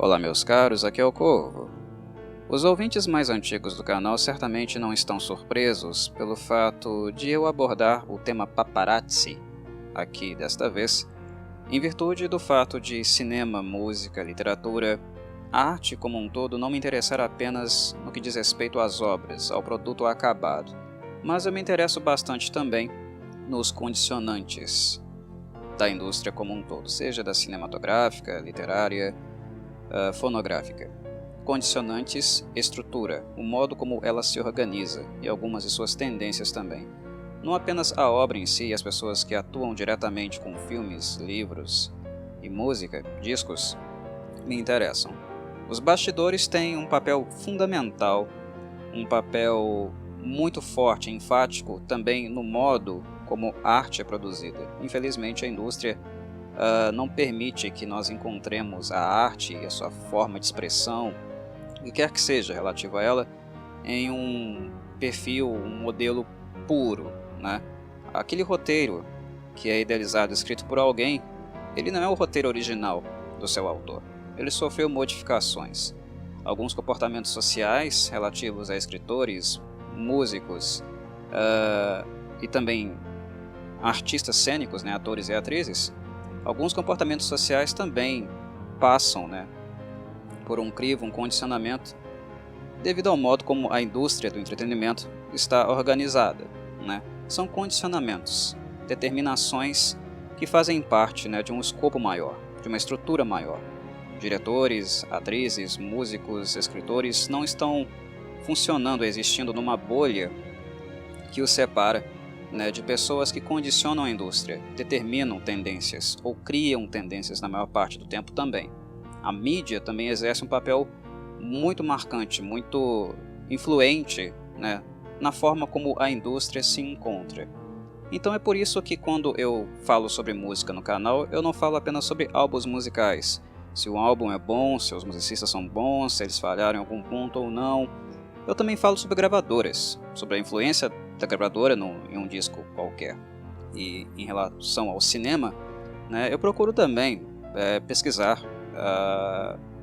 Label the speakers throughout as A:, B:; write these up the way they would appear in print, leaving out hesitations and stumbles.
A: Olá meus caros, aqui é o Corvo. Os ouvintes mais antigos do canal certamente não estão surpresos pelo fato de eu abordar o tema paparazzi aqui desta vez, em virtude do fato de cinema, música, literatura, a arte como um todo não me interessar apenas no que diz respeito às obras, ao produto acabado, mas eu me interesso bastante também nos condicionantes da indústria como um todo, seja da cinematográfica, literária, fonográfica. Condicionantes, estrutura, o modo como ela se organiza e algumas de suas tendências também. Não apenas a obra em si e as pessoas que atuam diretamente com filmes, livros e música, discos, me interessam. Os bastidores têm um papel fundamental, um papel muito forte, enfático também no modo como a arte é produzida. Infelizmente a indústria não permite que nós encontremos a arte e a sua forma de expressão, o que quer que seja relativo a ela, em um perfil, um modelo puro, né? Aquele roteiro que é idealizado, escrito por alguém, ele não é o roteiro original do seu autor. Ele sofreu modificações. Alguns comportamentos sociais relativos a escritores, músicos e também artistas cênicos, né, atores e atrizes, alguns comportamentos sociais também passam, né, por um crivo, um condicionamento, devido ao modo como a indústria do entretenimento está organizada, né? São condicionamentos, determinações que fazem parte, né, de um escopo maior, de uma estrutura maior. Diretores, atrizes, músicos, escritores não estão funcionando, existindo numa bolha que os separa, né, de pessoas que condicionam a indústria, determinam tendências ou criam tendências na maior parte do tempo também. A mídia também exerce um papel muito marcante, muito influente, né, na forma como a indústria se encontra. Então é por isso que quando eu falo sobre música no canal, eu não falo apenas sobre álbuns musicais. Se o álbum é bom, se os musicistas são bons, se eles falharam em algum ponto ou não. Eu também falo sobre gravadoras, sobre a influência da gravadora em um disco qualquer. E em relação ao cinema, né, eu procuro também pesquisar,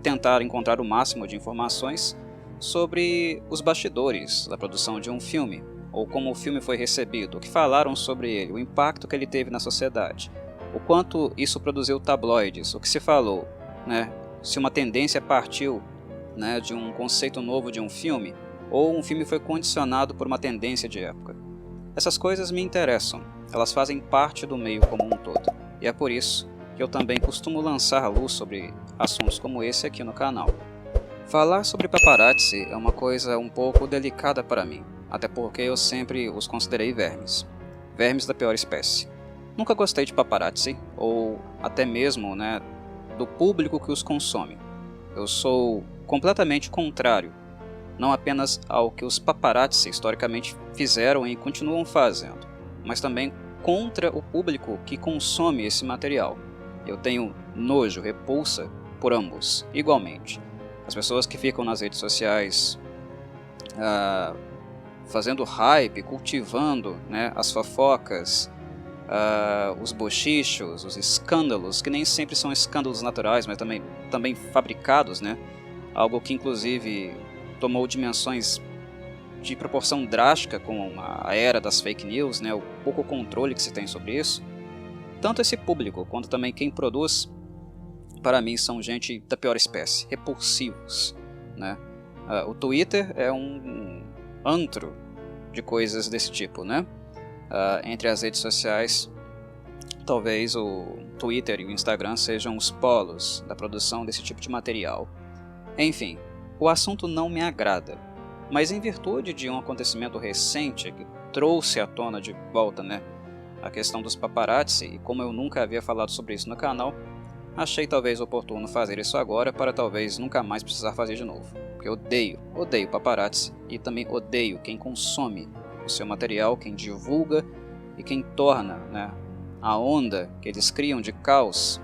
A: tentar encontrar o máximo de informações sobre os bastidores da produção de um filme, ou como o filme foi recebido, o que falaram sobre ele, o impacto que ele teve na sociedade, o quanto isso produziu tabloides, o que se falou, né, se uma tendência partiu, né, de um conceito novo de um filme, ou um filme foi condicionado por uma tendência de época. Essas coisas me interessam, elas fazem parte do meio como um todo, e é por isso que eu também costumo lançar a luz sobre assuntos como esse aqui no canal. Falar sobre paparazzi é uma coisa um pouco delicada para mim, até porque eu sempre os considerei vermes. Vermes da pior espécie. Nunca gostei de paparazzi, ou até mesmo, né, do público que os consome. Eu sou completamente contrário, não apenas ao que os paparazzi historicamente fizeram e continuam fazendo, mas também contra o público que consome esse material. Eu tenho nojo, repulsa por ambos, igualmente. As pessoas que ficam nas redes sociais fazendo hype, cultivando, né, as fofocas, os bochichos, os escândalos, que nem sempre são escândalos naturais, mas também fabricados, né? Algo que inclusive tomou dimensões de proporção drástica com a era das fake news, né, o pouco controle que se tem sobre isso. Tanto esse público quanto também quem produz, para mim, são gente da pior espécie, repulsivos, né? O Twitter é um antro de coisas desse tipo, né? Entre as redes sociais, talvez o Twitter e o Instagram sejam os polos da produção desse tipo de material. Enfim, o assunto não me agrada, mas em virtude de um acontecimento recente que trouxe à tona de volta, né, a questão dos paparazzi, e como eu nunca havia falado sobre isso no canal, achei talvez oportuno fazer isso agora para talvez nunca mais precisar fazer de novo. Porque eu odeio paparazzi e também odeio quem consome o seu material, quem divulga e quem torna, né, a onda que eles criam de caos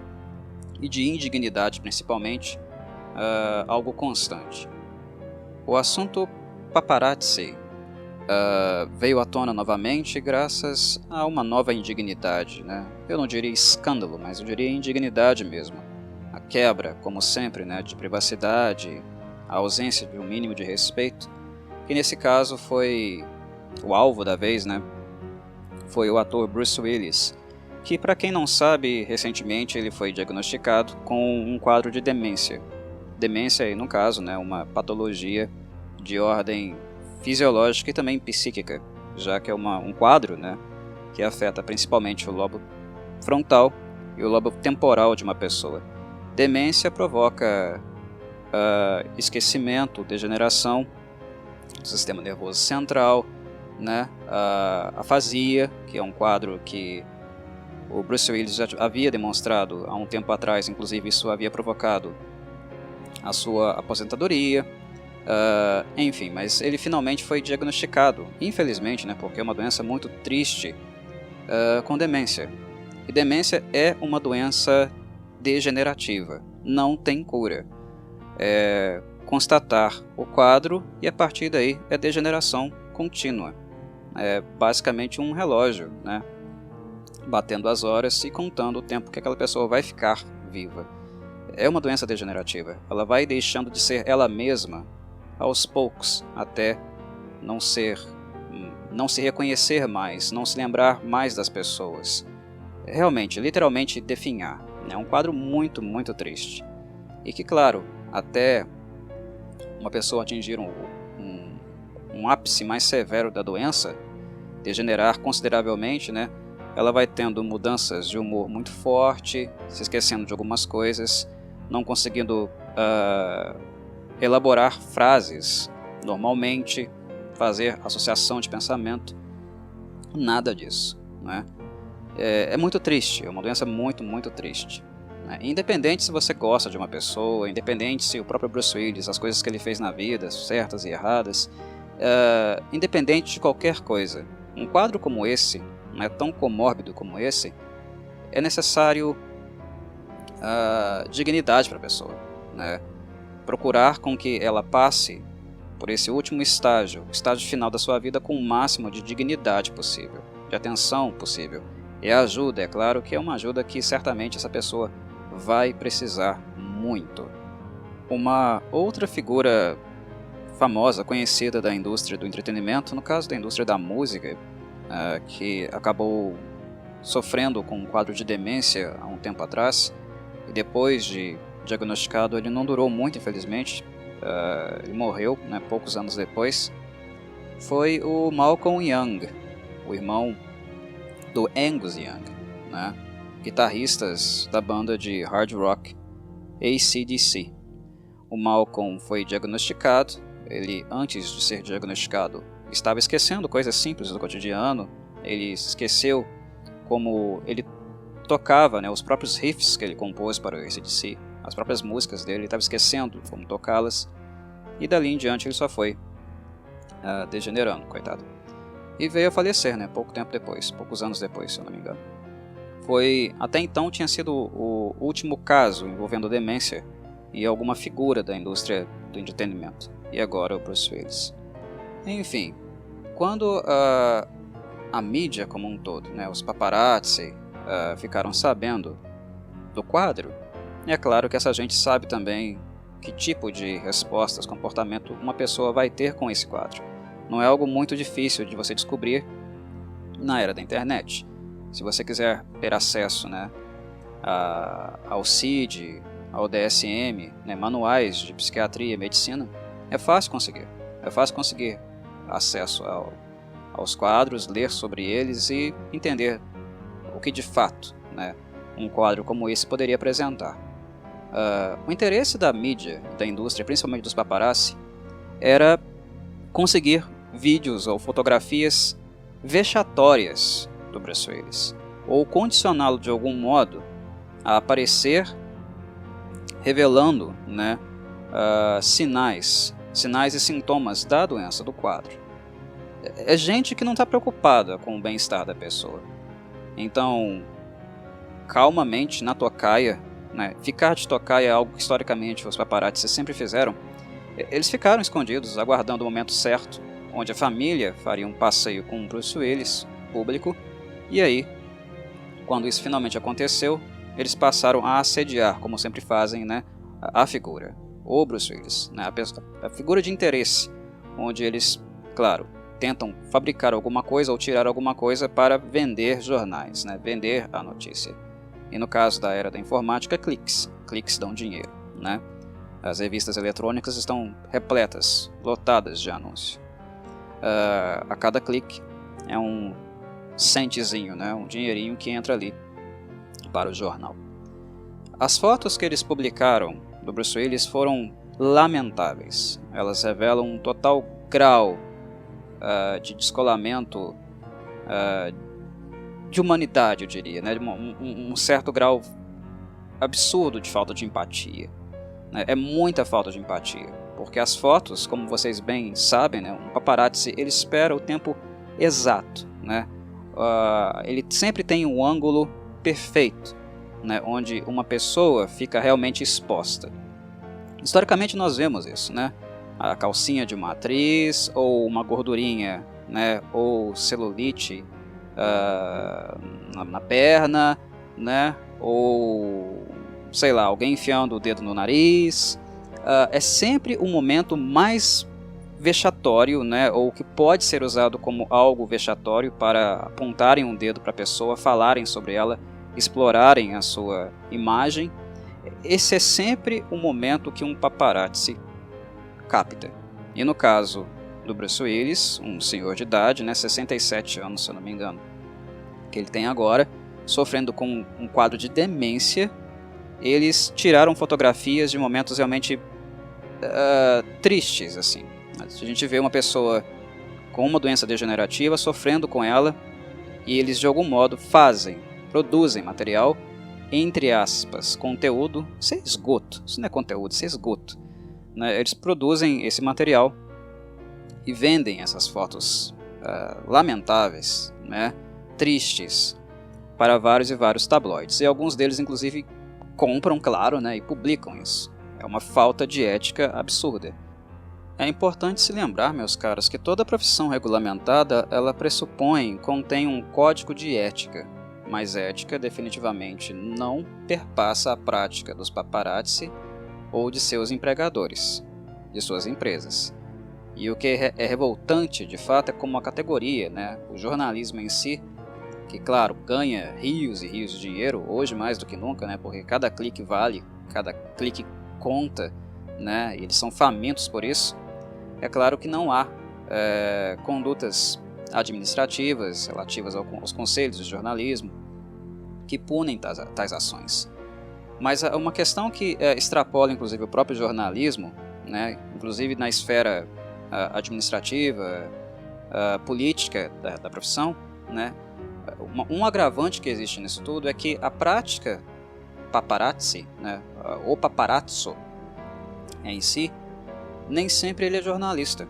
A: e de indignidade principalmente, algo constante. O assunto paparazzi veio à tona novamente graças a uma nova indignidade, né? Eu não diria escândalo, mas eu diria indignidade mesmo, a quebra, como sempre, né, de privacidade, a ausência de um mínimo de respeito, que nesse caso foi o alvo da vez, né, foi o ator Bruce Willis, que, para quem não sabe, recentemente ele foi diagnosticado com um quadro de demência. Demência, aí, no caso, né, uma patologia de ordem fisiológica e também psíquica, já que é um quadro, né, que afeta principalmente o lobo frontal e o lobo temporal de uma pessoa. Demência provoca esquecimento, degeneração do sistema nervoso central, né, afasia, que é um quadro que o Bruce Willis já havia demonstrado há um tempo atrás, inclusive isso havia provocado a sua aposentadoria, enfim, mas ele finalmente foi diagnosticado, infelizmente, né, porque é uma doença muito triste, com demência. E demência é uma doença degenerativa, não tem cura. É constatar o quadro e a partir daí é degeneração contínua. É basicamente um relógio, né, batendo as horas e contando o tempo que aquela pessoa vai ficar viva. É uma doença degenerativa, ela vai deixando de ser ela mesma aos poucos, até não se reconhecer mais, não se lembrar mais das pessoas. Realmente, literalmente definhar. É um quadro muito, muito triste. E que, claro, até uma pessoa atingir um ápice mais severo da doença, degenerar consideravelmente, né, ela vai tendo mudanças de humor muito forte, se esquecendo de algumas coisas, não conseguindo elaborar frases normalmente, fazer associação de pensamento, nada disso, né? É muito triste, é uma doença muito, muito triste, né? Independente se você gosta de uma pessoa, independente se o próprio Bruce Willis, as coisas que ele fez na vida, certas e erradas, independente de qualquer coisa, um quadro como esse, né, tão comórbido como esse, é necessário dignidade para a pessoa, né? Procurar com que ela passe por esse último estágio, o estágio final da sua vida, com o máximo de dignidade possível, de atenção possível. E a ajuda, é claro que é uma ajuda que certamente essa pessoa vai precisar muito. Uma outra figura famosa, conhecida da indústria do entretenimento, no caso da indústria da música, que acabou sofrendo com um quadro de demência há um tempo atrás, e depois de diagnosticado ele não durou muito, infelizmente, ele morreu, né, poucos anos depois, foi o Malcolm Young, o irmão do Angus Young, né, guitarristas da banda de hard rock AC/DC. O Malcolm foi diagnosticado, ele, antes de ser diagnosticado, estava esquecendo coisas simples do cotidiano, ele esqueceu como ele tocava, né, os próprios riffs que ele compôs para o AC/DC, as próprias músicas dele, ele estava esquecendo como tocá-las, e dali em diante ele só foi degenerando, coitado. E veio a falecer, né, pouco tempo depois, poucos anos depois, se eu não me engano. Até então tinha sido o último caso envolvendo demência e alguma figura da indústria do entretenimento, e agora o Bruce Willis. Enfim, quando a mídia como um todo, né, os paparazzi, ficaram sabendo do quadro, é claro que essa gente sabe também que tipo de respostas, comportamento uma pessoa vai ter com esse quadro. Não é algo muito difícil de você descobrir na era da internet. Se você quiser ter acesso, né, ao CID, ao DSM, né, manuais de psiquiatria e medicina, é fácil conseguir. É fácil conseguir acesso aos quadros, ler sobre eles e entender o que de fato, né, um quadro como esse poderia apresentar. O interesse da mídia, da indústria, principalmente dos paparazzi, era conseguir vídeos ou fotografias vexatórias do Bruce Willis, ou condicioná-lo de algum modo a aparecer revelando, né, sinais e sintomas da doença do quadro. É gente que não está preocupada com o bem-estar da pessoa. Então, calmamente, na tocaia, né, ficar de tocaia é algo que historicamente os paparazzi sempre fizeram. Eles ficaram escondidos, aguardando o momento certo, onde a família faria um passeio com o Bruce Willis, público, e aí, quando isso finalmente aconteceu, eles passaram a assediar, como sempre fazem, né, a figura, o Bruce Willis, né, a figura de interesse, onde eles, claro, tentam fabricar alguma coisa ou tirar alguma coisa para vender jornais, né, vender a notícia. E no caso da era da informática, cliques dão dinheiro, né? As revistas eletrônicas estão repletas, lotadas de anúncio. A cada clique é um centezinho, né? Um dinheirinho que entra ali para o jornal. As fotos que eles publicaram do Bruce Willis foram lamentáveis. Elas revelam um total grau de descolamento de humanidade, eu diria, né? Um certo grau absurdo de falta de empatia. É muita falta de empatia, porque as fotos, como vocês bem sabem, né, um paparazzi ele espera o tempo exato, né? Ele sempre tem um ângulo perfeito, né, onde uma pessoa fica realmente exposta. Historicamente nós vemos isso, né? A calcinha de uma atriz, ou uma gordurinha, né, ou celulite na perna, né, ou sei lá, alguém enfiando o dedo no nariz. É sempre o momento mais vexatório, né, ou que pode ser usado como algo vexatório para apontarem um dedo para a pessoa, falarem sobre ela, explorarem a sua imagem. Esse é sempre o momento que um paparazzi capta. E no caso do Bruce Willis, um senhor de idade, né, 67 anos, se eu não me engano, que ele tem agora, sofrendo com um quadro de demência, eles tiraram fotografias de momentos realmente tristes, assim. A gente vê uma pessoa com uma doença degenerativa sofrendo com ela, e eles de algum modo produzem material, entre aspas, conteúdo. Isso é esgoto, isso não é conteúdo, isso é esgoto, né? Eles produzem esse material e vendem essas fotos lamentáveis, né, tristes, para vários e vários tabloides, e alguns deles inclusive compram, claro, né, e publicam isso. É uma falta de ética absurda. É importante se lembrar, meus caros, que toda profissão regulamentada ela contém um código de ética, mas ética definitivamente não perpassa a prática dos paparazzi ou de seus empregadores, de suas empresas. E o que é revoltante, de fato, é como a categoria, né, o jornalismo em si, que, claro, ganha rios e rios de dinheiro, hoje mais do que nunca, né, porque cada clique vale, cada clique conta, né, e eles são famintos por isso. É claro que não há condutas administrativas relativas aos conselhos de jornalismo que punem tais ações. Mas uma questão que extrapola, inclusive, o próprio jornalismo, né, inclusive na esfera administrativa, política da profissão, né, um agravante que existe nisso tudo é que a prática paparazzi, né, ou paparazzo em si, nem sempre ele é jornalista.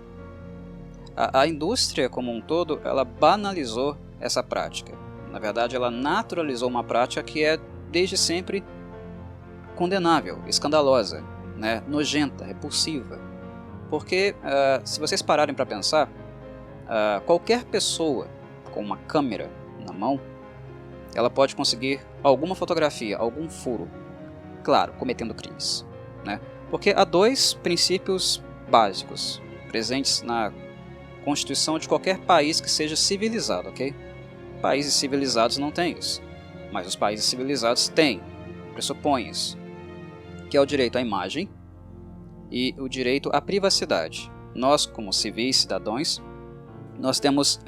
A: A indústria como um todo, ela banalizou essa prática. Na verdade, ela naturalizou uma prática que é desde sempre condenável, escandalosa, né, nojenta, repulsiva. Porque, se vocês pararem para pensar, qualquer pessoa com uma câmera na mão, ela pode conseguir alguma fotografia, algum furo, claro, cometendo crimes, né? Porque há dois princípios básicos presentes na Constituição de qualquer país que seja civilizado, ok? Países civilizados não têm isso, mas os países civilizados têm, pressupõem isso, que é o direito à imagem e o direito à privacidade. Nós, como civis, cidadãos, nós temos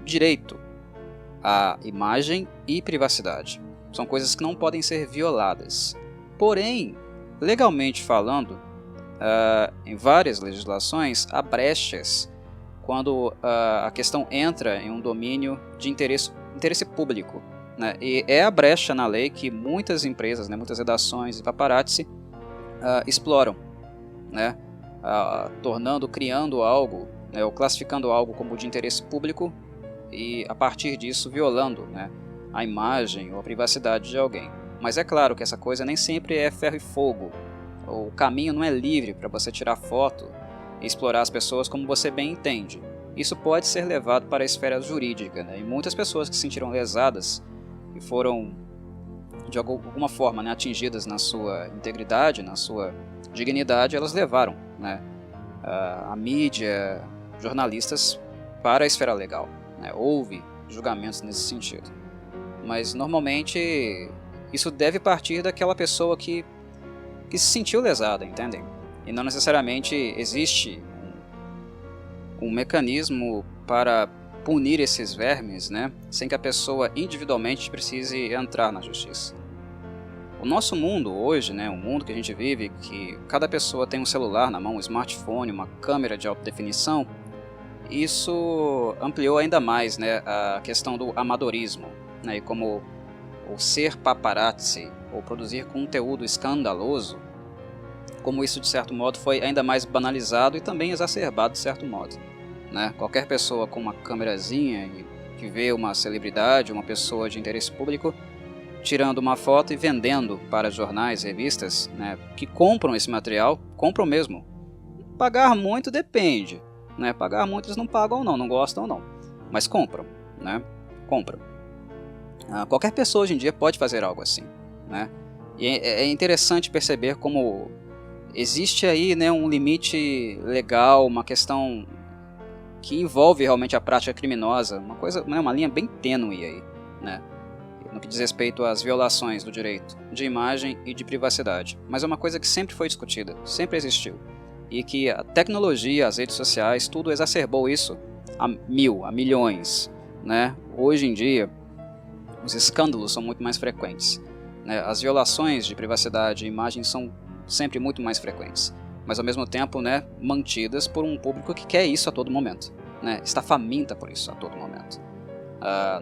A: direito à imagem e privacidade. São coisas que não podem ser violadas. Porém, legalmente falando, em várias legislações, há brechas quando a questão entra em um domínio de interesse público, né? E é a brecha na lei que muitas empresas, né, muitas redações e paparazzi exploram, né? Criando algo, né, ou classificando algo como de interesse público e a partir disso violando, né, a imagem ou a privacidade de alguém. Mas é claro que essa coisa nem sempre é ferro e fogo. O caminho não é livre para você tirar foto e explorar as pessoas como você bem entende. Isso pode ser levado para a esfera jurídica, né? E muitas pessoas que se sentiram lesadas e foram de alguma forma, né, atingidas na sua integridade, na sua dignidade, elas levaram, né, a mídia, jornalistas para a esfera legal, né? Houve julgamentos nesse sentido. Mas normalmente isso deve partir daquela pessoa que se sentiu lesada, entendem? E não necessariamente existe um mecanismo para punir esses vermes, né, sem que a pessoa individualmente precise entrar na justiça. O nosso mundo hoje, né, o mundo que a gente vive, que cada pessoa tem um celular na mão, um smartphone, uma câmera de alta definição, isso ampliou ainda mais, né, a questão do amadorismo, né, e como o ser paparazzi ou produzir conteúdo escandaloso, como isso de certo modo foi ainda mais banalizado e também exacerbado de certo modo, né? Qualquer pessoa com uma câmerazinha que vê uma celebridade, uma pessoa de interesse público, tirando uma foto e vendendo para jornais, revistas, né, que compram esse material, compram mesmo. Pagar muito depende, né? Pagar muito eles não pagam não gostam não, mas compram, né? Compram. Qualquer pessoa hoje em dia pode fazer algo assim, né? E é interessante perceber como existe aí, né, um limite legal, uma questão que envolve realmente a prática criminosa, uma coisa, né, uma linha bem tênue aí, né, no que diz respeito às violações do direito de imagem e de privacidade. Mas é uma coisa que sempre foi discutida, sempre existiu, e que a tecnologia, as redes sociais, tudo exacerbou isso a milhões, né? Hoje em dia, os escândalos são muito mais frequentes, né? As violações de privacidade e imagem são sempre muito mais frequentes, mas ao mesmo tempo, né, mantidas por um público que quer isso a todo momento, né? Está faminta por isso a todo momento.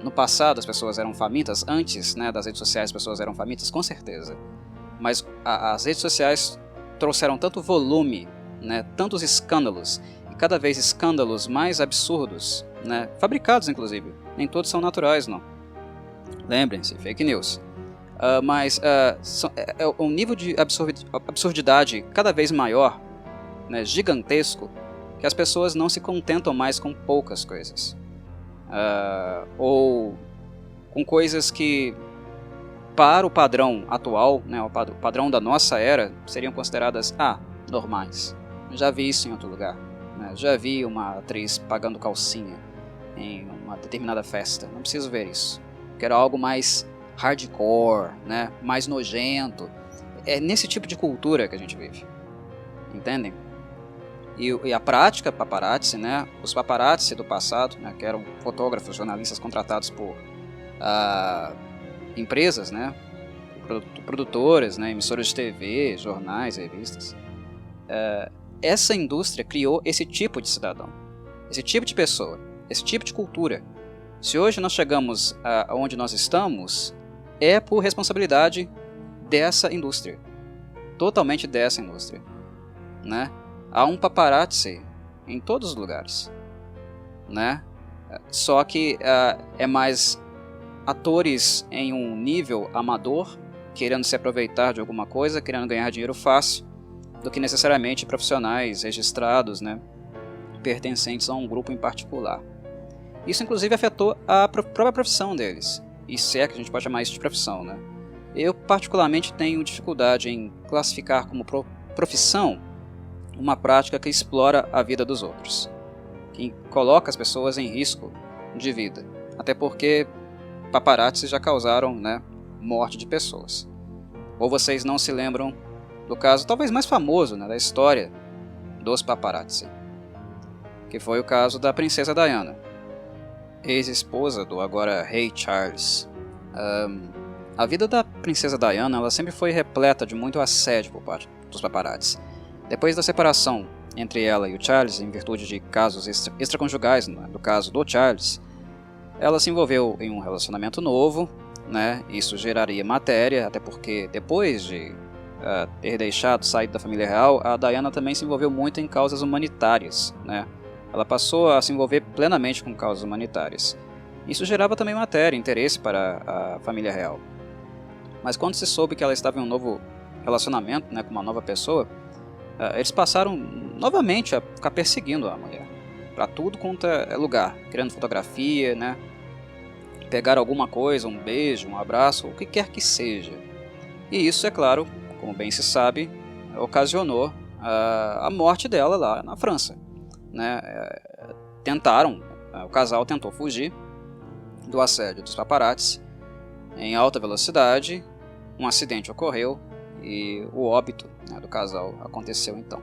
A: No passado as pessoas eram famintas, antes, né, das redes sociais as pessoas eram famintas, com certeza, mas as redes sociais trouxeram tanto volume, né, tantos escândalos, e cada vez escândalos mais absurdos, né, fabricados inclusive, nem todos são naturais não, lembrem-se, fake news. Mas é um nível de absurdidade cada vez maior, né, gigantesco, que as pessoas não se contentam mais com poucas coisas. Ou com coisas que, para o padrão atual, né, o padrão da nossa era, seriam consideradas normais. Já vi isso em outro lugar, né? Já vi uma atriz pagando calcinha em uma determinada festa. Não preciso ver isso. Quero algo mais hardcore, né, mais nojento. É nesse tipo de cultura que a gente vive, entendem? E a prática paparazzi, né, os paparazzi do passado, né, que eram fotógrafos, jornalistas contratados por empresas, né, produtoras, né, emissoras de TV, jornais, revistas. Essa indústria criou esse tipo de cidadão, esse tipo de pessoa, esse tipo de cultura. Se hoje nós chegamos aonde nós estamos, é por responsabilidade dessa indústria, totalmente dessa indústria, né? Há um paparazzi em todos os lugares, né? Só que é mais atores em um nível amador, querendo se aproveitar de alguma coisa, querendo ganhar dinheiro fácil, do que necessariamente profissionais registrados, né, pertencentes a um grupo em particular. Isso inclusive afetou a própria profissão deles, e se é que a gente pode chamar isso de profissão, né? Eu particularmente tenho dificuldade em classificar como profissão uma prática que explora a vida dos outros, que coloca as pessoas em risco de vida, até porque paparazzi já causaram, né, morte de pessoas. Ou vocês não se lembram do caso talvez mais famoso, né, da história dos paparazzi, que foi o caso da princesa Diana, ex-esposa do agora rei Charles. A vida da princesa Diana ela sempre foi repleta de muito assédio por parte dos paparazzi. Depois da separação entre ela e o Charles, em virtude de casos extraconjugais, né, do caso do Charles, ela se envolveu em um relacionamento novo, né, isso geraria matéria, até porque depois de ter deixado, saído da família real, a Diana também se envolveu muito em causas humanitárias, né? Ela passou a se envolver plenamente com causas humanitárias. Isso gerava também matéria, interesse para a família real. Mas quando se soube que ela estava em um novo relacionamento, né, com uma nova pessoa, eles passaram novamente a ficar perseguindo a mulher, para tudo quanto é lugar, criando fotografia, né, pegar alguma coisa, um beijo, um abraço, o que quer que seja. E isso, é claro, como bem se sabe, ocasionou a morte dela lá na França, né? O casal tentou fugir do assédio dos paparazzi em alta velocidade, um acidente ocorreu e o óbito, né, do casal aconteceu então.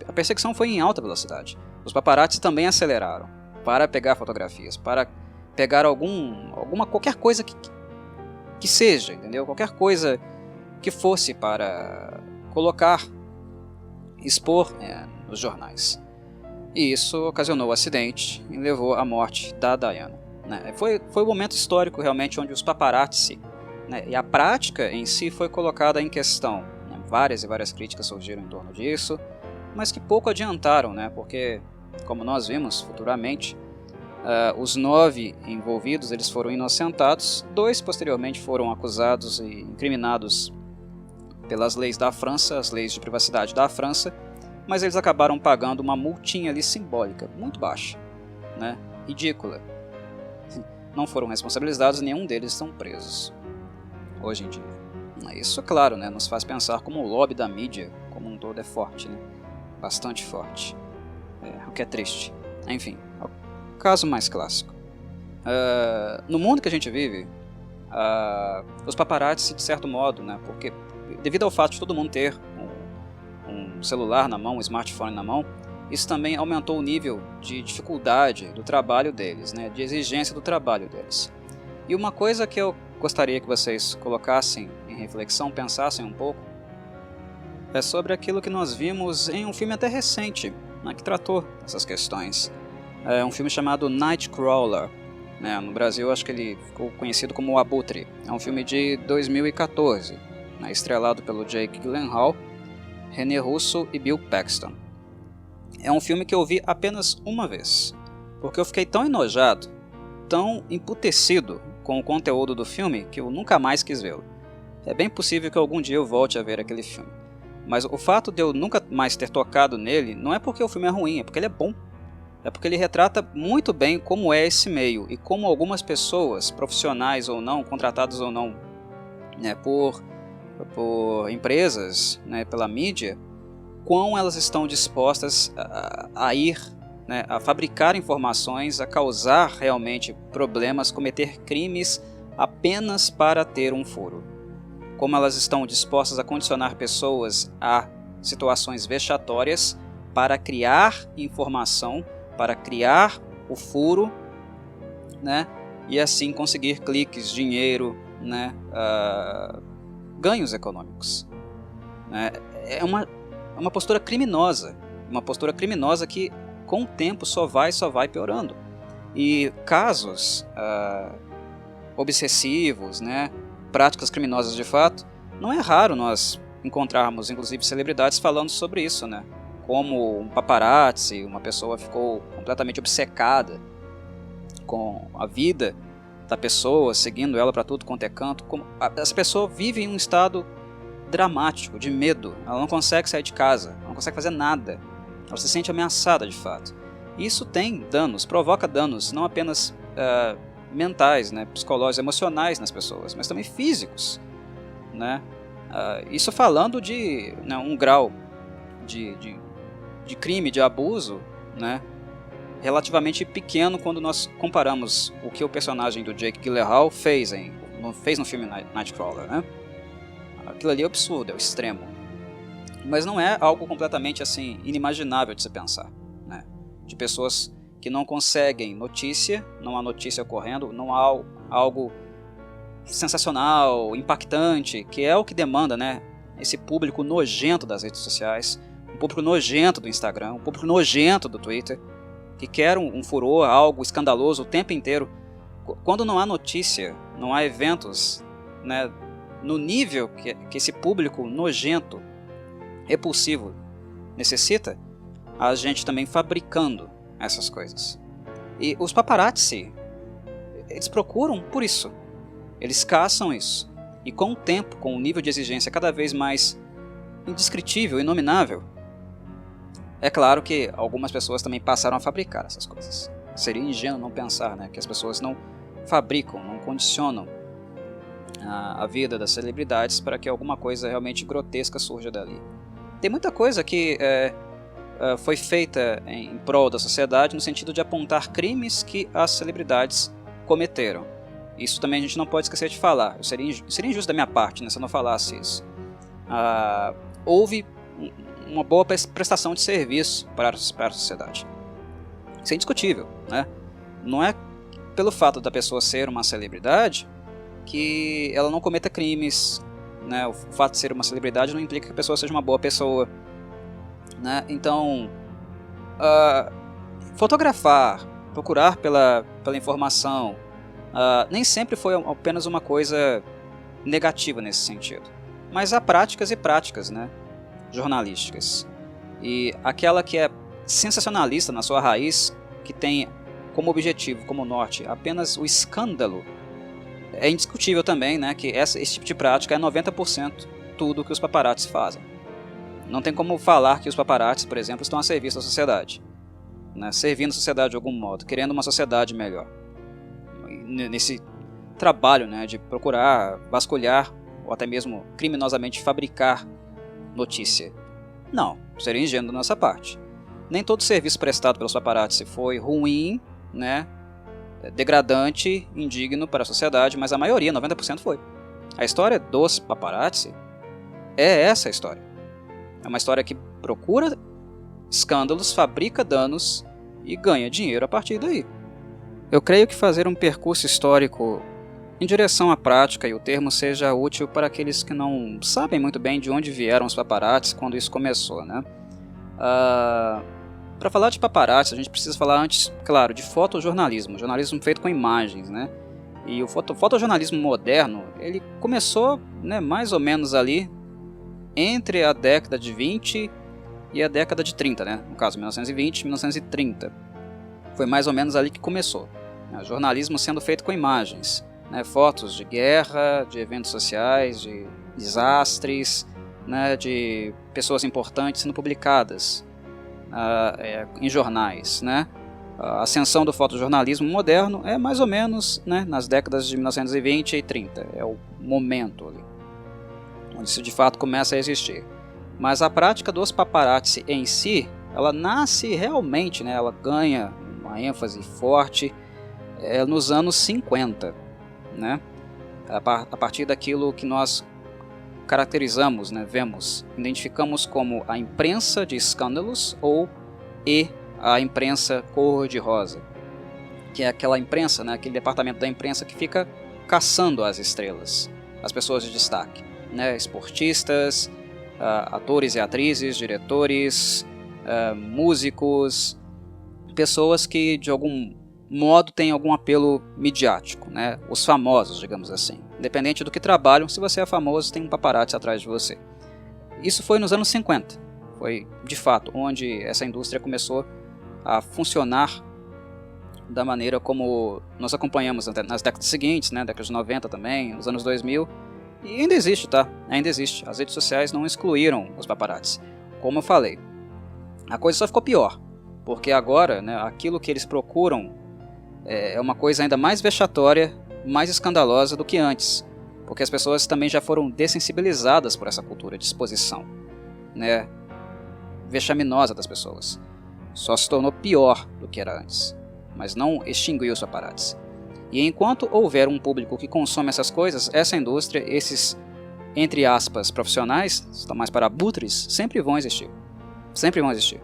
A: A perseguição foi em alta velocidade. Os paparazzi também aceleraram para pegar fotografias, para pegar qualquer coisa que seja, entendeu? Qualquer coisa que fosse para expor nos jornais. E isso ocasionou o acidente e levou à morte da Diana, né? Foi um momento histórico realmente onde os paparazzi, né, e a prática em si foi colocada em questão, né? Várias e várias críticas surgiram em torno disso, mas que pouco adiantaram, né? Porque, como nós vimos futuramente, os 9 envolvidos eles foram inocentados, 2 posteriormente foram acusados e incriminados pelas leis da França, as leis de privacidade da França, mas eles acabaram pagando uma multinha ali simbólica, muito baixa, né? Ridícula. Não foram responsabilizados, nenhum deles estão presos hoje em dia. Isso, claro, né, nos faz pensar como o lobby da mídia como um todo é forte, né? Bastante forte, o que é triste. Enfim, o caso mais clássico. No mundo que a gente vive, os paparazzi, de certo modo, né, porque devido ao fato de todo mundo ter um celular na mão, um smartphone na mão, isso também aumentou o nível de dificuldade do trabalho deles, né, de exigência do trabalho deles. E uma coisa que eu gostaria que vocês colocassem em reflexão, pensassem um pouco, é sobre aquilo que nós vimos em um filme até recente, né, que tratou essas questões. É um filme chamado Nightcrawler. Né, no Brasil acho que ele ficou conhecido como O Abutre. É um filme de 2014, né, estrelado pelo Jake Gyllenhaal, René Russo e Bill Paxton. É um filme que eu vi apenas uma vez, porque eu fiquei tão enojado, tão emputecido com o conteúdo do filme que eu nunca mais quis vê-lo. É bem possível que algum dia eu volte a ver aquele filme. Mas o fato de eu nunca mais ter tocado nele não é porque o filme é ruim, é porque ele é bom. É porque ele retrata muito bem como é esse meio e como algumas pessoas, profissionais ou não, contratadas ou não, né, por empresas, né, pela mídia, quão elas estão dispostas a ir, né, a fabricar informações, a causar realmente problemas, cometer crimes apenas para ter um furo. Como elas estão dispostas a condicionar pessoas a situações vexatórias para criar informação, para criar o furo, né, e assim conseguir cliques, dinheiro, né, ganhos econômicos. Né. É uma postura criminosa, que com o tempo só vai piorando. E casos obsessivos, né, práticas criminosas de fato, não é raro nós encontrarmos inclusive celebridades falando sobre isso, né? Como um paparazzi, uma pessoa ficou completamente obcecada com a vida da pessoa, seguindo ela para tudo quanto é canto. Essa pessoa vive em um estado dramático, de medo, ela não consegue sair de casa, ela não consegue fazer nada, ela se sente ameaçada de fato. E isso tem danos, provoca danos, não apenas mentais, né, psicológicos, emocionais nas pessoas, mas também físicos, né? Isso falando de, né, um grau de crime, de abuso, né, relativamente pequeno quando nós comparamos o que o personagem do Jake Gyllenhaal fez no filme Nightcrawler, né? Aquilo ali é absurdo, é o extremo. Mas não é algo completamente assim inimaginável de se pensar, né? De pessoas que não conseguem notícia, não há notícia ocorrendo, não há algo sensacional, impactante, que é o que demanda, né, esse público nojento das redes sociais, um público nojento do Instagram, um público nojento do Twitter, que quer um furor, algo escandaloso o tempo inteiro. Quando não há notícia, não há eventos, né, no nível que esse público nojento, repulsivo necessita, a gente também fabricando essas coisas. E os paparazzi, eles procuram por isso, eles caçam isso, e com o tempo, com o nível de exigência cada vez mais indescritível, inominável, é claro que algumas pessoas também passaram a fabricar essas coisas. Seria ingênuo não pensar, né, que as pessoas não fabricam, não condicionam a vida das celebridades para que alguma coisa realmente grotesca surja dali. Tem muita coisa que foi feita em prol da sociedade no sentido de apontar crimes que as celebridades cometeram. Isso também a gente não pode esquecer de falar. Seria injusto da minha parte, né, se eu não falasse isso. Houve uma boa prestação de serviço para a sociedade. Isso é indiscutível, né? Não é pelo fato da pessoa ser uma celebridade que ela não cometa crimes, né? O fato de ser uma celebridade não implica que a pessoa seja uma boa pessoa, né? Então, fotografar, procurar pela informação, nem sempre foi apenas uma coisa negativa nesse sentido. Mas há práticas e práticas, né, jornalísticas. E aquela que é sensacionalista na sua raiz, que tem como objetivo, como norte, apenas o escândalo, é indiscutível também, né, que esse tipo de prática é 90% tudo que os paparazzi fazem. Não tem como falar que os paparazzi, por exemplo, estão a serviço da sociedade, né, servindo a sociedade de algum modo, querendo uma sociedade melhor. Nesse trabalho, né, de procurar vasculhar ou até mesmo criminosamente fabricar notícia. Não, seria ingênuo da nossa parte. Nem todo serviço prestado pelos paparazzi foi ruim, né, degradante, indigno para a sociedade, mas a maioria, 90%, foi. A história dos paparazzi é essa história. É uma história que procura escândalos, fabrica danos e ganha dinheiro a partir daí. Eu creio que fazer um percurso histórico em direção à prática e o termo seja útil para aqueles que não sabem muito bem de onde vieram os paparazzi quando isso começou, né? Para falar de paparazzi, a gente precisa falar antes, claro, de fotojornalismo, jornalismo feito com imagens, né? E o fotojornalismo moderno, ele começou, né, mais ou menos ali entre a década de 20 e a década de 30, né? No caso, 1920 e 1930. Foi mais ou menos ali que começou, né? O jornalismo sendo feito com imagens, né? Fotos de guerra, de eventos sociais, de desastres, né? De pessoas importantes sendo publicadas em jornais, né? A ascensão do fotojornalismo moderno é mais ou menos, né, nas décadas de 1920 e 30. É o momento ali onde isso de fato começa a existir. Mas a prática dos paparazzi em si, ela nasce realmente, né, ela ganha uma ênfase forte nos anos 50, né, a partir daquilo que nós caracterizamos, né, identificamos como a imprensa de escândalos e a imprensa cor-de-rosa, que é aquela imprensa, né, aquele departamento da imprensa que fica caçando as estrelas, as pessoas de destaque, né, esportistas, atores e atrizes, diretores, músicos, pessoas que de algum modo têm algum apelo midiático, né, os famosos, digamos assim. Independente do que trabalham, se você é famoso, tem um paparazzi atrás de você. Isso foi nos anos 50, foi de fato onde essa indústria começou a funcionar da maneira como nós acompanhamos nas décadas seguintes, né, décadas de 90 também, nos anos 2000, e ainda existe, tá? Ainda existe. As redes sociais não excluíram os paparazzi. Como eu falei, a coisa só ficou pior, porque agora, né, aquilo que eles procuram é uma coisa ainda mais vexatória, mais escandalosa do que antes, porque as pessoas também já foram dessensibilizadas por essa cultura de exposição, né, vexaminosa das pessoas. Só se tornou pior do que era antes, mas não extinguiu os paparazzi. E enquanto houver um público que consome essas coisas, essa indústria, esses, entre aspas, profissionais, estão mais para abutres, sempre vão existir. Sempre vão existir.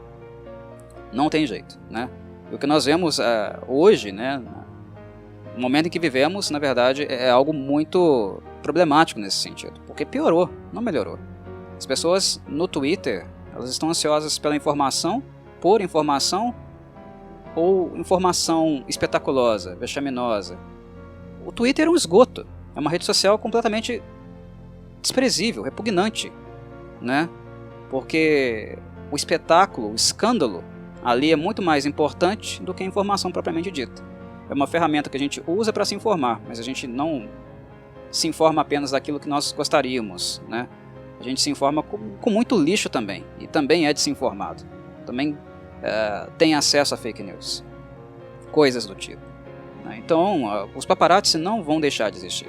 A: Não tem jeito, né? E o que nós vemos hoje, né, no momento em que vivemos, na verdade, é algo muito problemático nesse sentido, porque piorou, não melhorou. As pessoas no Twitter, elas estão ansiosas pela informação, por informação, ou informação espetaculosa, vexaminosa. O Twitter é um esgoto, é uma rede social completamente desprezível, repugnante, né? Porque o espetáculo, o escândalo, ali é muito mais importante do que a informação propriamente dita. É uma ferramenta que a gente usa para se informar, mas a gente não se informa apenas daquilo que nós gostaríamos, né? A gente se informa com muito lixo também, e também é desinformado. Também tem acesso a fake news, coisas do tipo, né? Então, os paparazzi não vão deixar de existir.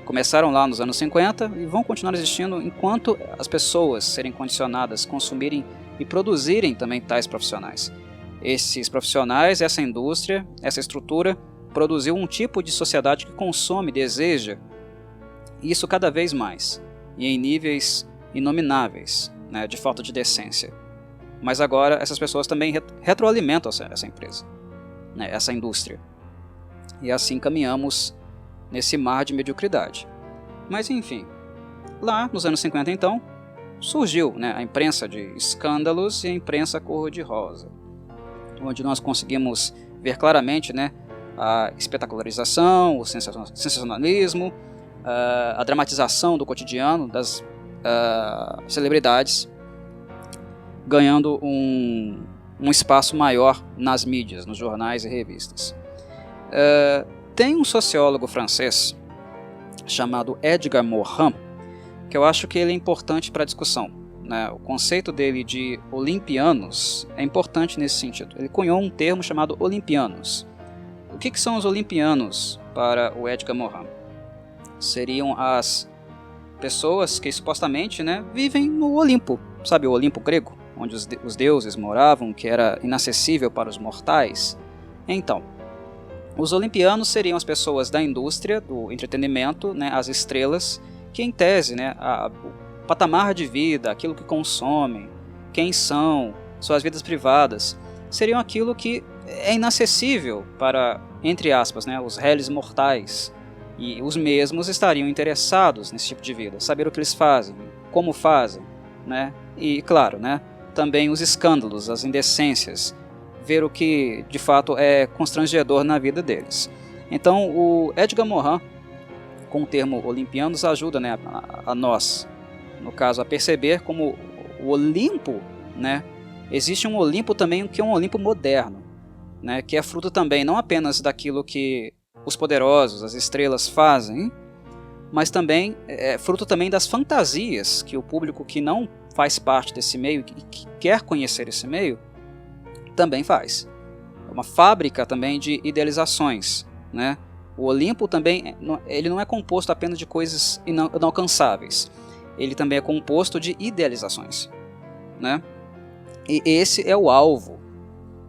A: Começaram lá nos anos 50 e vão continuar existindo enquanto as pessoas serem condicionadas a consumirem e produzirem também tais profissionais. Esses profissionais, essa indústria, essa estrutura, produziu um tipo de sociedade que consome, deseja isso cada vez mais, e em níveis inomináveis, né, de falta de decência. Mas agora essas pessoas também retroalimentam essa empresa, né, essa indústria. E assim caminhamos nesse mar de mediocridade. Mas enfim, lá nos anos 50 então, surgiu, né, a imprensa de escândalos e a imprensa cor-de-rosa, onde nós conseguimos ver claramente, né, a espetacularização, o sensacionalismo, a dramatização do cotidiano das celebridades, ganhando um espaço maior nas mídias, nos jornais e revistas. Tem um sociólogo francês chamado Edgar Morin, que eu acho que ele é importante para a discussão, né? O conceito dele de olimpianos é importante nesse sentido. Ele cunhou um termo chamado olimpianos. O que são os olimpianos para o Edgar Morin? Seriam as pessoas que supostamente, né, vivem no Olimpo, sabe, o Olimpo grego, onde os deuses moravam, que era inacessível para os mortais. Então, os olimpianos seriam as pessoas da indústria, do entretenimento, né, as estrelas, que em tese, né, o patamar de vida, aquilo que consomem, quem são, suas vidas privadas, seriam aquilo que é inacessível para, entre aspas, né, os réis mortais. E os mesmos estariam interessados nesse tipo de vida, saber o que eles fazem, como fazem, né? E, claro, né, também os escândalos, as indecências, ver o que de fato é constrangedor na vida deles. Então, o Edgar Morin, com o termo olimpianos, ajuda, né, a nós, no caso, a perceber como o Olimpo, né, existe um Olimpo também que é um Olimpo moderno, né, que é fruto também não apenas daquilo que os poderosos, as estrelas fazem, mas também é fruto também das fantasias que o público que não faz parte desse meio, que quer conhecer esse meio, também faz. É uma fábrica também de idealizações, né? O Olimpo também, ele não é composto apenas de coisas inalcançáveis, ele também é composto de idealizações, né? E esse é o alvo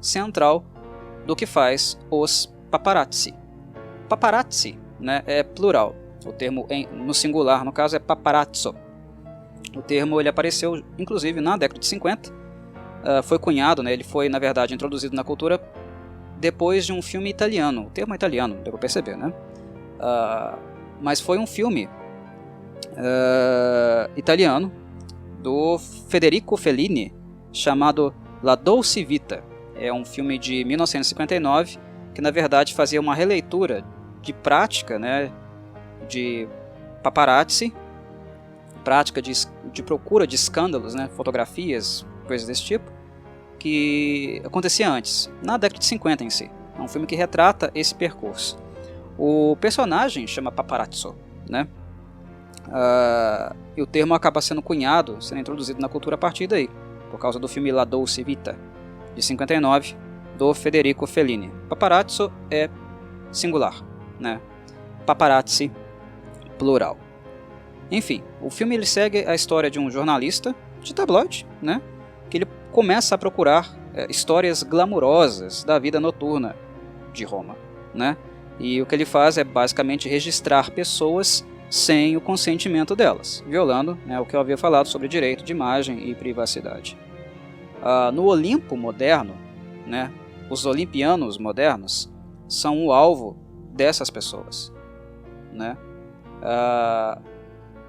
A: central do que faz os paparazzi. Paparazzi, né, é plural. O termo no singular, no caso, é paparazzo. O termo ele apareceu, inclusive, na década de 50. Foi cunhado, né, ele foi, na verdade, introduzido na cultura depois de um filme italiano. O termo é italiano, deu para perceber, né? Mas foi um filme italiano do Federico Fellini chamado La Dolce Vita. É um filme de 1959 que, na verdade, fazia uma releitura de prática, né, de paparazzi, prática de procura de escândalos, né, fotografias, coisas desse tipo, que acontecia antes, na década de 50 em si. É um filme que retrata esse percurso. O personagem chama paparazzo, né, e o termo acaba sendo cunhado, sendo introduzido na cultura a partir daí, por causa do filme La Dolce Vita, de 59, do Federico Fellini. Paparazzo é singular, né? Paparazzi, plural. Enfim, o filme ele segue a história de um jornalista de tabloide, né? Que ele começa a procurar histórias glamourosas da vida noturna de Roma, né? E o que ele faz é basicamente registrar pessoas sem o consentimento delas, violando, né, o que eu havia falado sobre direito de imagem e privacidade. No Olimpo moderno, né, os olimpianos modernos são o alvo dessas pessoas, né?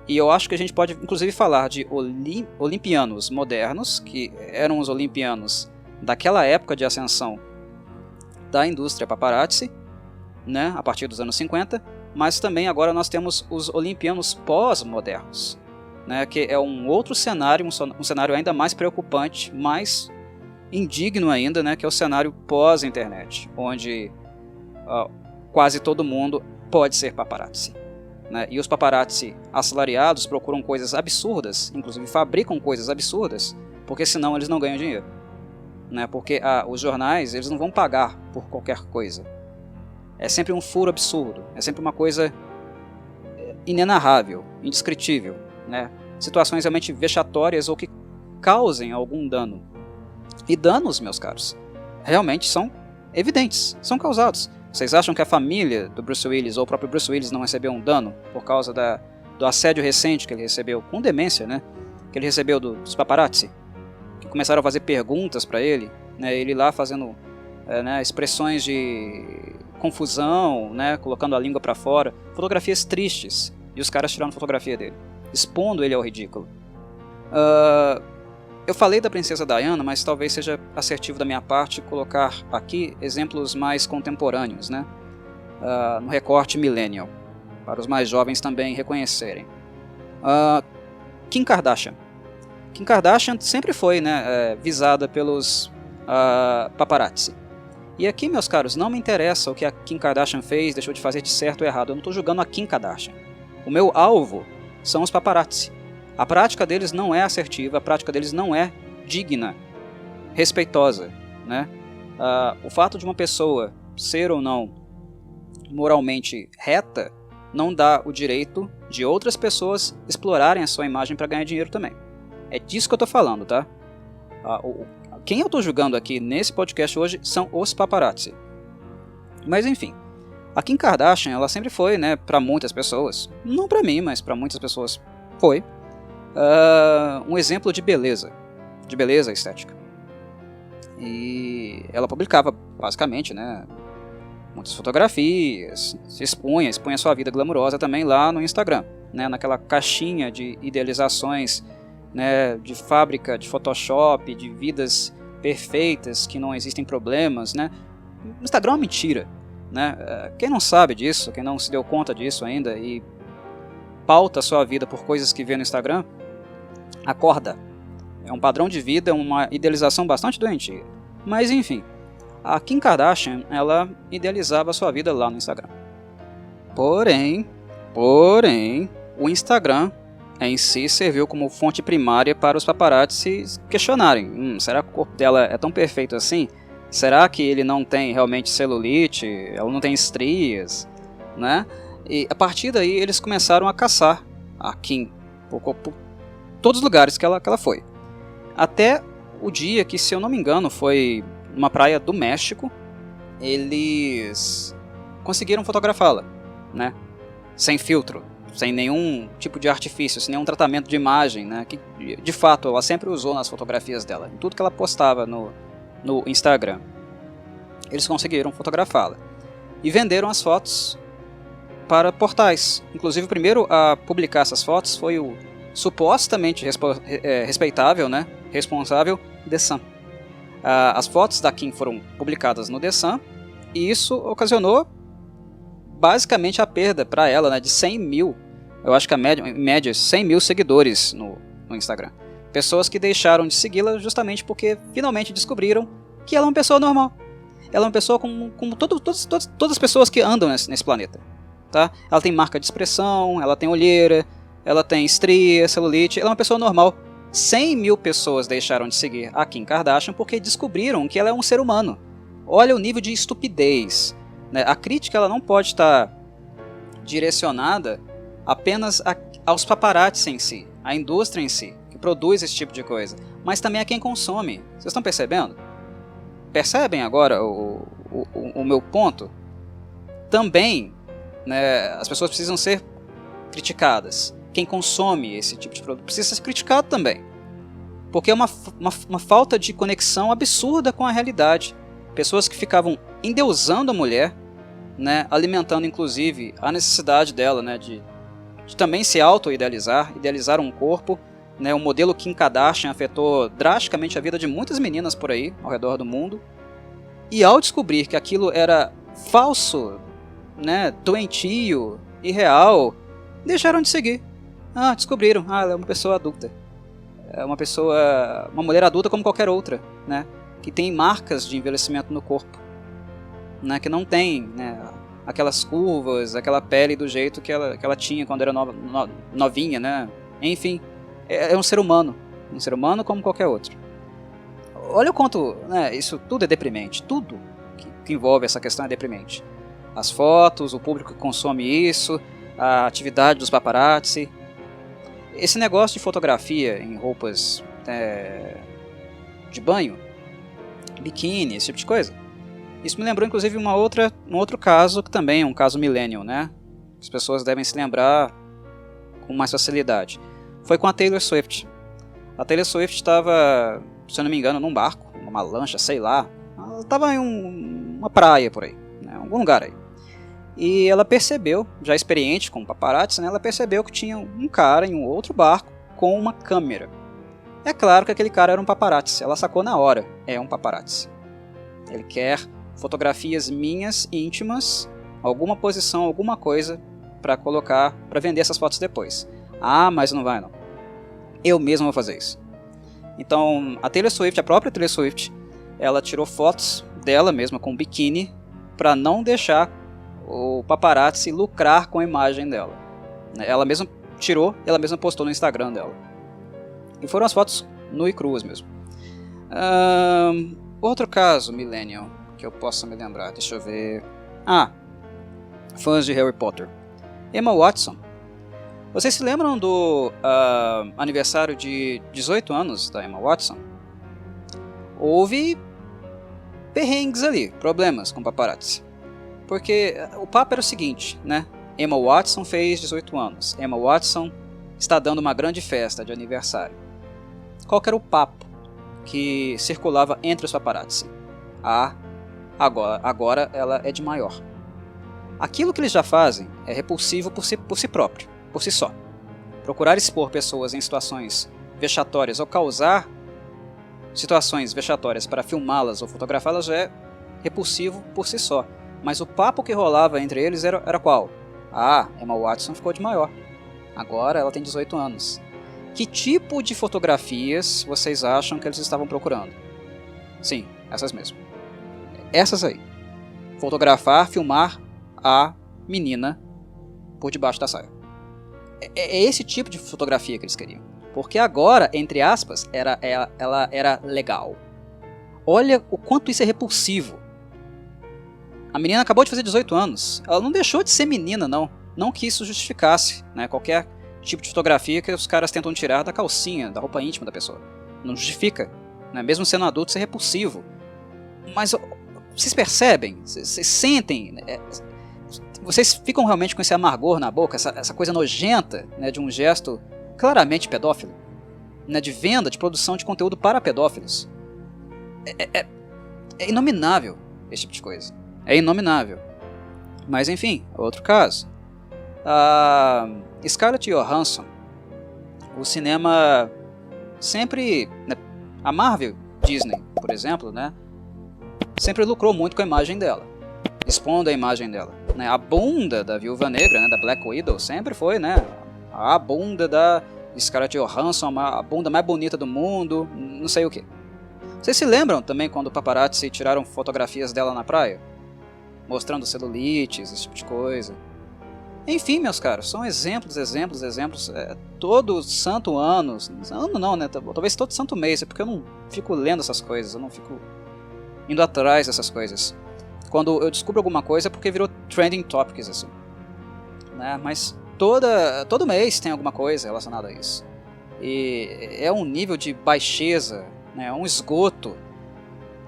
A: E eu acho que a gente pode inclusive falar de olimpianos modernos, que eram os olimpianos daquela época de ascensão da indústria paparazzi, né, a partir dos anos 50, mas também agora nós temos os olimpianos pós-modernos, né, que é um outro cenário, um cenário ainda mais preocupante, mais indigno ainda, né, que é o cenário pós-internet, onde quase todo mundo pode ser paparazzi, né, e os paparazzi assalariados procuram coisas absurdas, inclusive fabricam coisas absurdas, porque senão eles não ganham dinheiro, né, porque os jornais eles não vão pagar por qualquer coisa. é sempre um furo absurdo, é sempre uma coisa inenarrável, indescritível, né? Situações realmente vexatórias ou que causem algum dano. E danos, meus caros, realmente são evidentes, são causados. Vocês acham que a família do Bruce Willis ou o próprio Bruce Willis não recebeu um dano por causa do assédio recente que ele recebeu, com demência, né? Que ele recebeu dos paparazzi, que começaram a fazer perguntas para ele, né? Ele lá fazendo né, expressões de confusão, né? Colocando a língua para fora, fotografias tristes, e os caras tirando fotografia dele, expondo ele ao ridículo. Eu falei da princesa Diana, mas talvez seja assertivo da minha parte colocar aqui exemplos mais contemporâneos, né? No recorte millennial, para os mais jovens também reconhecerem. Kim Kardashian. Kim Kardashian sempre foi, né, visada pelos paparazzi. E aqui, meus caros, não me interessa o que a Kim Kardashian fez, deixou de fazer de certo ou errado. Eu não estou julgando a Kim Kardashian. O meu alvo são os paparazzi. A prática deles não é assertiva, a prática deles não é digna, respeitosa, né? O fato de uma pessoa ser ou não moralmente reta não dá o direito de outras pessoas explorarem a sua imagem para ganhar dinheiro também. É disso que eu estou falando, tá? Quem eu estou julgando aqui nesse podcast hoje são os paparazzi. Mas enfim, a Kim Kardashian, ela sempre foi, né, para muitas pessoas, não para mim, mas para muitas pessoas foi, um exemplo de beleza estética. E ela publicava, basicamente, né, muitas fotografias, se expunha sua vida glamurosa também lá no Instagram, né, naquela caixinha de idealizações, né, de fábrica, de Photoshop, de vidas perfeitas, que não existem problemas, né. O Instagram é uma mentira, né. Quem não sabe disso, quem não se deu conta disso ainda e pauta a sua vida por coisas que vê no Instagram, acorda. É um padrão de vida, uma idealização bastante doentia. Mas enfim, a Kim Kardashian, ela idealizava a sua vida lá no Instagram. Porém, o Instagram em si serviu como fonte primária para os paparazzi se questionarem. Será que o corpo dela é tão perfeito assim? Será que ele não tem realmente celulite? Ela não tem estrias? Né? E a partir daí eles começaram a caçar a Kim por todos os lugares que ela foi. Até o dia que, se eu não me engano, foi numa praia do México, eles conseguiram fotografá-la, né? Sem filtro, sem nenhum tipo de artifício, sem nenhum tratamento de imagem, né? Que de fato ela sempre usou nas fotografias dela, em tudo que ela postava no Instagram. Eles conseguiram fotografá-la e venderam as fotos para portais. Inclusive o primeiro a publicar essas fotos foi o supostamente respeitável, né, responsável, The Sun. As fotos da Kim foram publicadas no The Sun e isso ocasionou basicamente a perda para ela, né, de 100 mil, eu acho que em média 100 mil seguidores no Instagram. Pessoas que deixaram de segui-la justamente porque finalmente descobriram que ela é uma pessoa normal. Ela é uma pessoa como todas as pessoas que andam nesse planeta. Tá? Ela tem marca de expressão, ela tem olheira, ela tem estria, celulite, ela é uma pessoa normal. 100 mil pessoas deixaram de seguir a Kim Kardashian porque descobriram que ela é um ser humano. Olha o nível de estupidez, né? A crítica ela não pode estar direcionada apenas aos paparazzi em si, à indústria em si, que produz esse tipo de coisa, mas também a quem consome. Vocês estão percebendo? Percebem agora o meu ponto? Também, né, as pessoas precisam ser criticadas. Quem consome esse tipo de produto precisa ser criticado também. Porque é uma falta de conexão absurda com a realidade. Pessoas que ficavam endeusando a mulher, né, alimentando inclusive a necessidade dela, né, de também se auto-idealizar, idealizar um corpo. Né, o modelo Kim Kardashian afetou drasticamente a vida de muitas meninas por aí, ao redor do mundo. E ao descobrir que aquilo era falso, né, doentio, irreal, deixaram de seguir. Descobriram, ela é uma pessoa adulta. É uma mulher adulta como qualquer outra, né, que tem marcas de envelhecimento no corpo, né, que não tem, né, aquelas curvas, aquela pele do jeito que ela tinha quando era novinha, né. Enfim, é um ser humano como qualquer outro. Olha o quanto, né, isso tudo é deprimente, tudo que envolve essa questão é deprimente. as fotos, o público que consome isso, a atividade dos paparazzi. Esse negócio de fotografia em roupas de banho, biquíni, esse tipo de coisa, isso me lembrou inclusive um outro caso que também é um caso millennial, né? As pessoas devem se lembrar com mais facilidade. Foi com a Taylor Swift. A Taylor Swift estava, se eu não me engano, num barco, numa lancha, sei lá. Ela estava em uma praia por aí, né? Algum lugar aí. E ela percebeu, já experiente com paparazzi, né? Ela percebeu que tinha um cara em um outro barco com uma câmera. É claro que aquele cara era um paparazzi. Ela sacou na hora. É um paparazzi. Ele quer fotografias minhas íntimas, alguma posição, alguma coisa para colocar, para vender essas fotos depois. Ah, mas não vai não. Eu mesmo vou fazer isso. Então, a Taylor Swift, a própria Taylor Swift, ela tirou fotos dela mesma com biquíni para não deixar o paparazzi lucrar com a imagem dela. Ela mesma tirou, ela mesma postou no Instagram dela. E foram as fotos nu e cruas mesmo. Outro caso, millennial, que eu possa me lembrar, deixa eu ver. Fãs de Harry Potter. Emma Watson. Vocês se lembram do aniversário de 18 anos da Emma Watson? Houve perrengues ali, problemas com paparazzi. Porque o papo era o seguinte, né? Emma Watson fez 18 anos. Emma Watson está dando uma grande festa de aniversário. Qual que era o papo que circulava entre os paparazzi? Agora ela é de maior. Aquilo que eles já fazem é repulsivo por si próprio, por si só. Procurar expor pessoas em situações vexatórias ou causar situações vexatórias para filmá-las ou fotografá-las já é repulsivo por si só. Mas o papo que rolava entre eles era qual? Emma Watson ficou de maior. Agora ela tem 18 anos. Que tipo de fotografias vocês acham que eles estavam procurando? Sim, essas mesmo. Essas aí. Fotografar, filmar a menina por debaixo da saia. É esse tipo de fotografia que eles queriam. Porque agora, entre aspas, ela era legal. Olha o quanto isso é repulsivo. A menina acabou de fazer 18 anos. Ela não deixou de ser menina, não. Não que isso justificasse, né, qualquer tipo de fotografia que os caras tentam tirar da calcinha, da roupa íntima da pessoa. Não justifica. Né? Mesmo sendo adulto, isso é repulsivo. Mas vocês percebem? Vocês sentem? Vocês ficam realmente com esse amargor na boca, essa coisa nojenta, né, de um gesto claramente pedófilo? Né, de venda, de produção de conteúdo para pedófilos? É inominável esse tipo de coisa. É inominável. Mas enfim, outro caso. Scarlett Johansson. O cinema sempre... Né, a Marvel, Disney, por exemplo, né, sempre lucrou muito com a imagem dela. Expondo a imagem dela. Né, a bunda da Viúva Negra, né, da Black Widow, sempre foi, né, a bunda da Scarlett Johansson, a bunda mais bonita do mundo, não sei o que. Vocês se lembram também quando paparazzi tiraram fotografias dela na praia? Mostrando celulites, esse tipo de coisa. Enfim, meus caros, são exemplos. Todo santo ano não, né? Talvez todo santo mês, é porque eu não fico lendo essas coisas, eu não fico indo atrás dessas coisas. Quando eu descubro alguma coisa é porque virou trending topics, assim. Né? Mas todo mês tem alguma coisa relacionada a isso. E é um nível de baixeza, né? É um esgoto,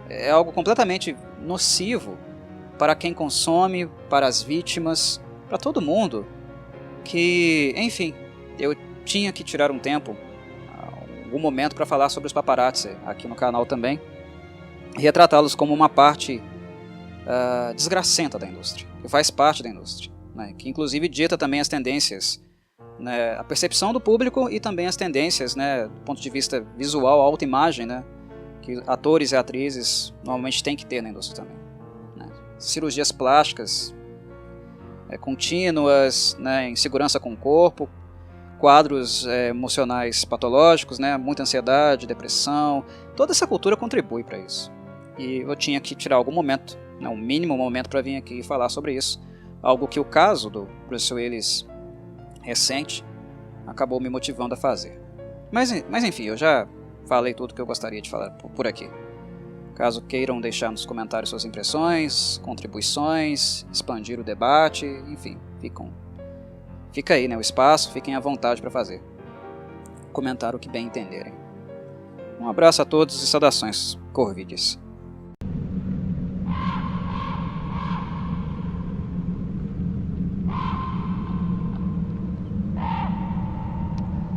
A: é algo completamente nocivo para quem consome, para as vítimas, para todo mundo, que, enfim, eu tinha que tirar um tempo, algum momento para falar sobre os paparazzi aqui no canal também, e retratá-los como uma parte desgracenta da indústria, que faz parte da indústria, né, que inclusive dita também as tendências, né, a percepção do público e também as tendências, né, do ponto de vista visual, autoimagem, né, que atores e atrizes normalmente têm que ter na indústria também. Cirurgias plásticas contínuas, né, insegurança com o corpo, quadros emocionais patológicos, né, muita ansiedade, depressão, toda essa cultura contribui para isso. E eu tinha que tirar algum momento, né, um mínimo momento para vir aqui e falar sobre isso, algo que o caso do Bruce Willis recente acabou me motivando a fazer. Mas enfim, eu já falei tudo que eu gostaria de falar por aqui. Caso queiram deixar nos comentários suas impressões, contribuições, expandir o debate, enfim, fica aí, né, o espaço, fiquem à vontade para fazer. Comentar o que bem entenderem. Um abraço a todos e saudações corvides.